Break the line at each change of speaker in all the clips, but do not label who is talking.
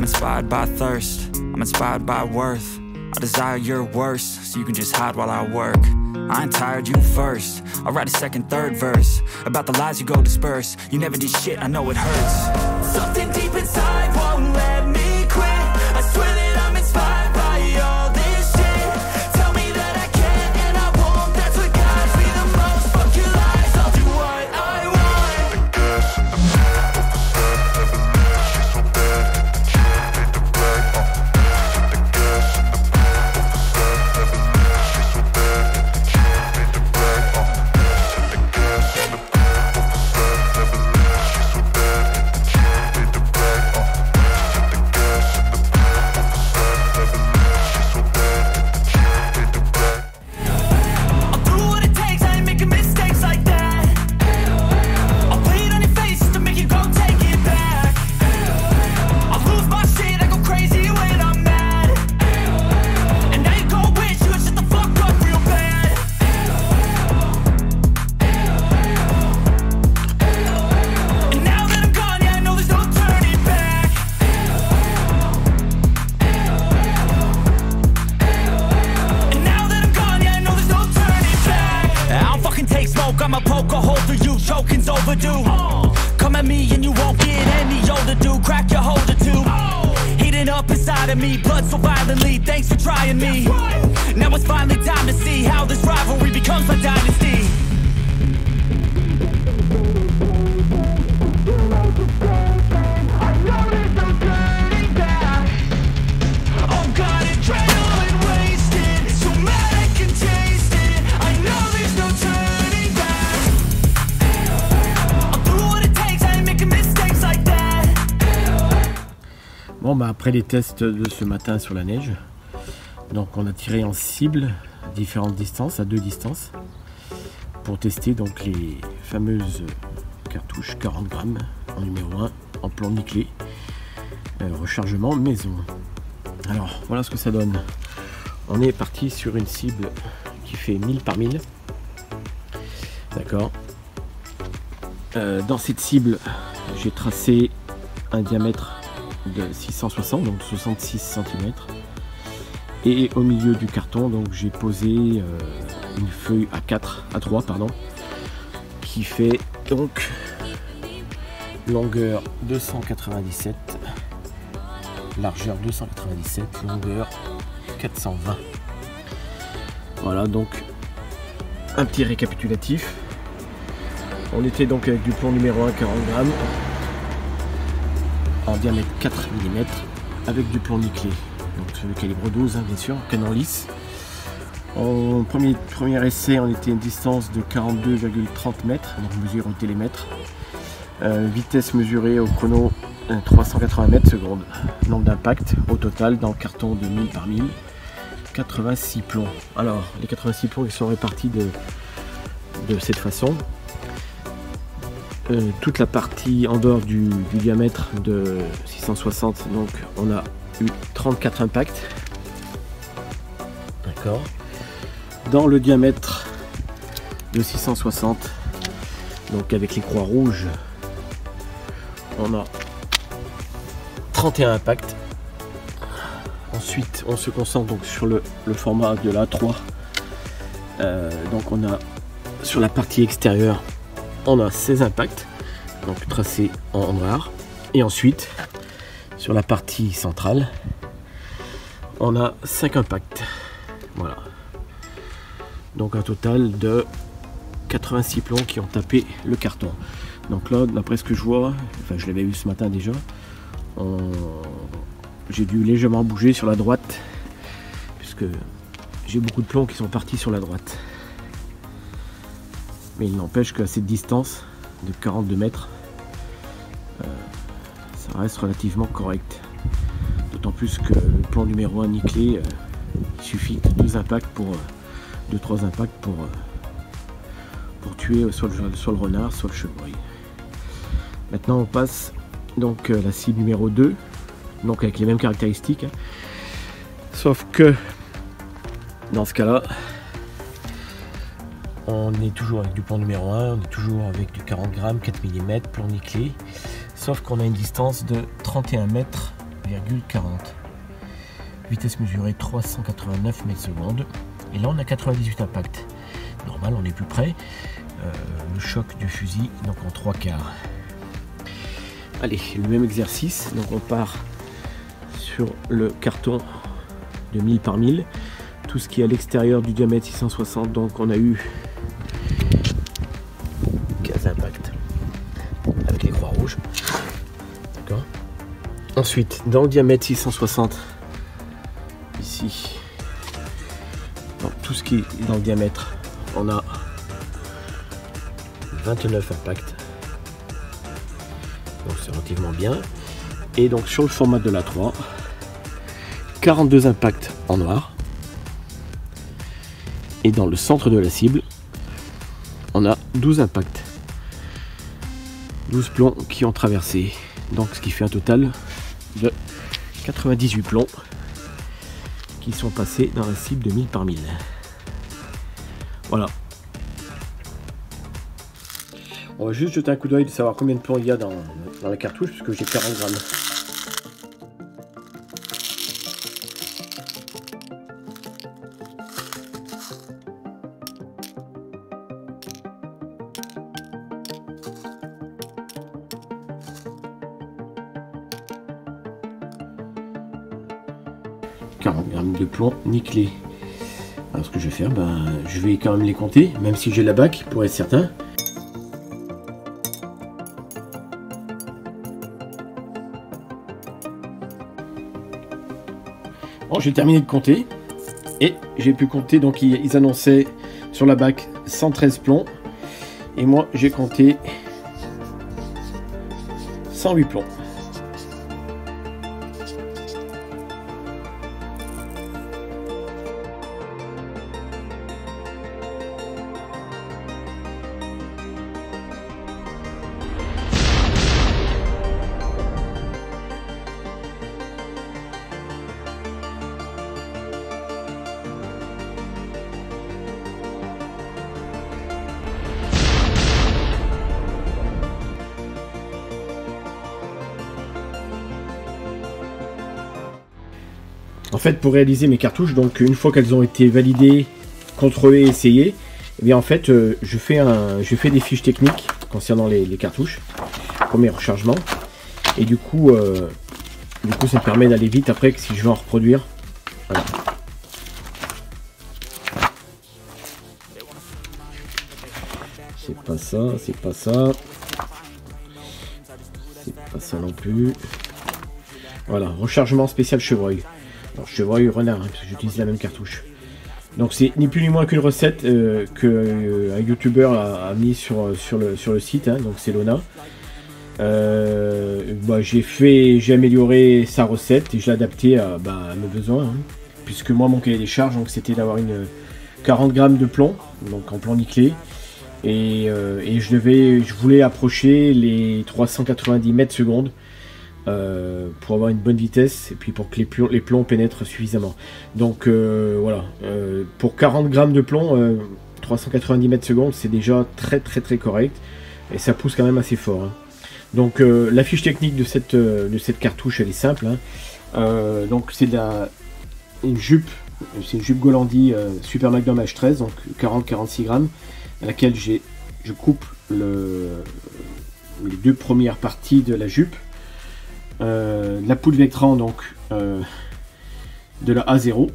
I'm inspired by thirst, I'm inspired by worth. I desire your worst, so you can just hide while I work. I ain't tired, you first. I'll write a second, third verse about the lies you go disperse. You never did shit, I know it hurts. Something deep inside won't let me quit. I swear that I'm inspired by all this shit. Tell me that I can't and I won't. That's what guides me the most. Fuck your lies, I'll do what I want. I'ma poke a hole through you, choking's overdue. Come at me and you won't get any older, dude. Crack your holder too. Heating up inside of me, blood so violently. Thanks for trying me. Now it's finally time to see how this rivalry becomes a dynasty.
Bon bah après les tests de ce matin sur la neige, donc on a tiré en cible à différentes distances, à 2 distances, pour tester donc les fameuses cartouches 40 grammes en numéro 1 en plomb nickelé, rechargement maison. Alors voilà ce que ça donne. On est parti sur une cible qui fait 1000 par 1000. D'accord. Dans cette cible, j'ai tracé un diamètre de 660, donc 66 cm, et au milieu du carton donc j'ai posé une feuille A3 pardon, qui fait donc longueur 297, largeur 297, longueur 420. Voilà donc un petit récapitulatif. On était donc avec du plomb numéro 1 40 grammes en diamètre 4 mm avec du plomb nickelé, donc sur le calibre 12 bien sûr, canon lisse. En premier essai on était à une distance de 42,30 mètres, donc mesure au télémètre, vitesse mesurée au chrono 380 mètres secondes, nombre d'impact au total dans le carton de 1000 par 1000, 86 plombs. Alors les 86 plombs ils sont répartis de cette façon. Toute la partie en dehors du diamètre de 660, donc on a eu 34 impacts. D'accord. Dans le diamètre de 660, donc avec les croix rouges, on a 31 impacts. Ensuite on se concentre donc sur le format de l'A3. Donc on a sur la partie extérieure on a 16 impacts, donc tracés en noir, et ensuite sur la partie centrale on a 5 impacts. Voilà, donc un total de 86 plombs qui ont tapé le carton. Donc là d'après ce que je vois, enfin je l'avais vu ce matin déjà, j'ai dû légèrement bouger sur la droite puisque j'ai beaucoup de plombs qui sont partis sur la droite. Mais il n'empêche qu'à cette distance de 42 mètres, ça reste relativement correct. D'autant plus que le plomb numéro 1 nickelé, il suffit de 2-3 impacts pour tuer soit le renard, soit le chevreuil. Maintenant on passe donc à la cible numéro 2, donc avec les mêmes caractéristiques, sauf que dans ce cas là on est toujours avec du plomb numéro 1, on est toujours avec du 40 grammes, 4 mm, plomb nickelé, sauf qu'on a une distance de 31 mètres Vitesse mesurée 389 mètres secondes. Et là on a 98 impacts. Normal, on est plus près. Le choc du fusil, donc en 3/4. Allez, le même exercice. Donc on part sur le carton de 1000 par 1000. Tout ce qui est à l'extérieur du diamètre 660. Donc on a eu 15 impacts avec les croix rouges. D'accord. Ensuite, dans le diamètre 660, ici, donc tout ce qui est dans le diamètre, on a 29 impacts. Donc c'est relativement bien. Et donc sur le format de l'A3, 42 impacts en noir. Et dans le centre de la cible, on a 12 impacts. 12 plombs qui ont traversé. Donc ce qui fait un total de 98 plombs qui sont passés dans la cible de 1000 par 1000. Voilà. On va juste jeter un coup d'œil de savoir combien de plombs il y a dans la cartouche, puisque j'ai 40 grammes. De plomb nickelé. Alors ce que je vais faire, je vais quand même les compter, même si j'ai la bac pour être certain. Bon, j'ai terminé de compter et j'ai pu compter. Donc ils annonçaient sur la bac 113 plombs et moi j'ai compté 108 plombs. En fait, pour réaliser mes cartouches, donc une fois qu'elles ont été validées, contrôlées, essayées, eh bien en fait, je fais des fiches techniques concernant les cartouches pour mes rechargements. Et du coup, ça me permet d'aller vite après que si je veux en reproduire. Voilà. C'est pas ça, c'est pas ça. C'est pas ça non plus. Voilà, rechargement spécial chevreuil. Alors chevreuil renard, hein, parce que j'utilise la même cartouche. Donc c'est ni plus ni moins qu'une recette qu'un youtubeur a mis sur le site, hein, donc c'est Lona. J'ai amélioré sa recette et je l'ai adapté à mes besoins, hein, puisque moi mon cahier des charges, donc c'était d'avoir 40 grammes de plomb, donc en plomb nickelé, et je voulais approcher les 390 mètres secondes. Pour avoir une bonne vitesse et puis pour que les plombs pénètrent suffisamment. Donc voilà, pour 40 grammes de plomb, 390 mètres secondes, c'est déjà très correct et ça pousse quand même assez fort, hein. Donc la fiche technique de cette cartouche, elle est simple, hein. Donc c'est une jupe Golandi Super Magnum H13, donc 40-46 grammes, à laquelle je coupe les deux premières parties de la jupe. La poudre Vectran, donc de la A0.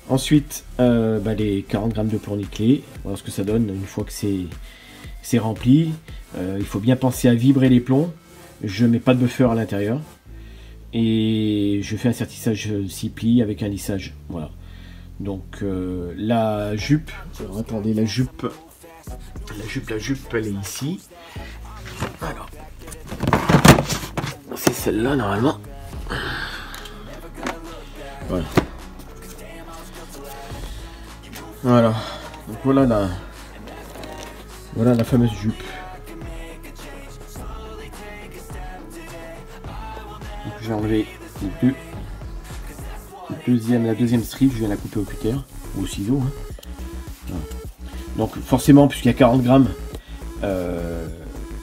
Ensuite les 40 grammes de plomb nickelé. Voilà ce que ça donne une fois que c'est rempli. Il faut bien penser à vibrer les plombs. Je mets pas de buffer à l'intérieur et je fais un sertissage 6 plis avec un lissage. Voilà. Donc la jupe, alors attendez, la jupe elle est ici. Alors c'est celle-là normalement. Voilà. Voilà. Donc voilà la fameuse jupe. Donc j'ai enlevé les la deuxième strip, je viens la couper au cutter ou au ciseau, hein. Voilà. Donc forcément, puisqu'il y a 40 grammes,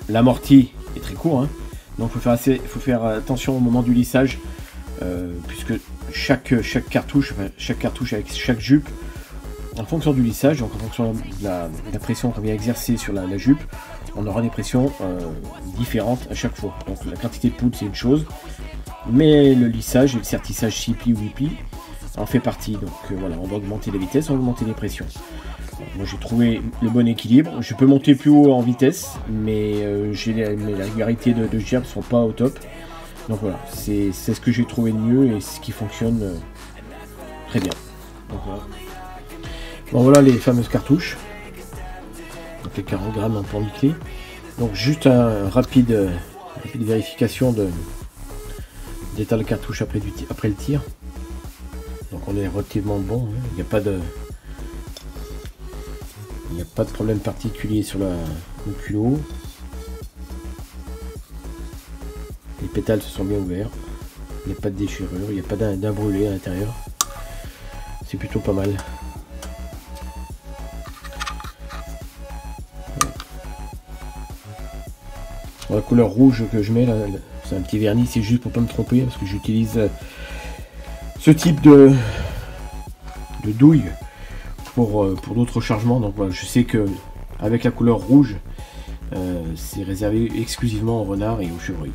l'amorti est très court, hein. Donc il faut faire attention au moment du lissage, puisque chaque cartouche avec chaque jupe, en fonction du lissage, donc en fonction de la pression qu'on vient exercer sur la jupe, on aura des pressions différentes à chaque fois. Donc la quantité de poudre c'est une chose, mais le lissage et le sertissage 6 plis ou 8 plis en fait partie. Donc voilà, on va augmenter les vitesses, on va augmenter les pressions. Moi j'ai trouvé le bon équilibre. Je peux monter plus haut en vitesse, mais les régularités de gerbe ne sont pas au top. Donc voilà, c'est ce que j'ai trouvé de mieux et ce qui fonctionne très bien. Donc voilà. Bon voilà les fameuses cartouches. Donc les 40 grammes en porniclé. Donc juste un rapide vérification d'état de cartouche après le tir. Donc on est relativement bon, hein. Il n'y a pas de problème particulier sur le culot. Les pétales se sont bien ouverts. Il n'y a pas de déchirure, il n'y a pas d'un brûlé à l'intérieur. C'est plutôt pas mal. La couleur rouge que je mets là, c'est un petit vernis, c'est juste pour pas me tromper parce que j'utilise ce type de douille pour d'autres chargements. Donc voilà, je sais que avec la couleur rouge, c'est réservé exclusivement aux renards et aux chevreuils.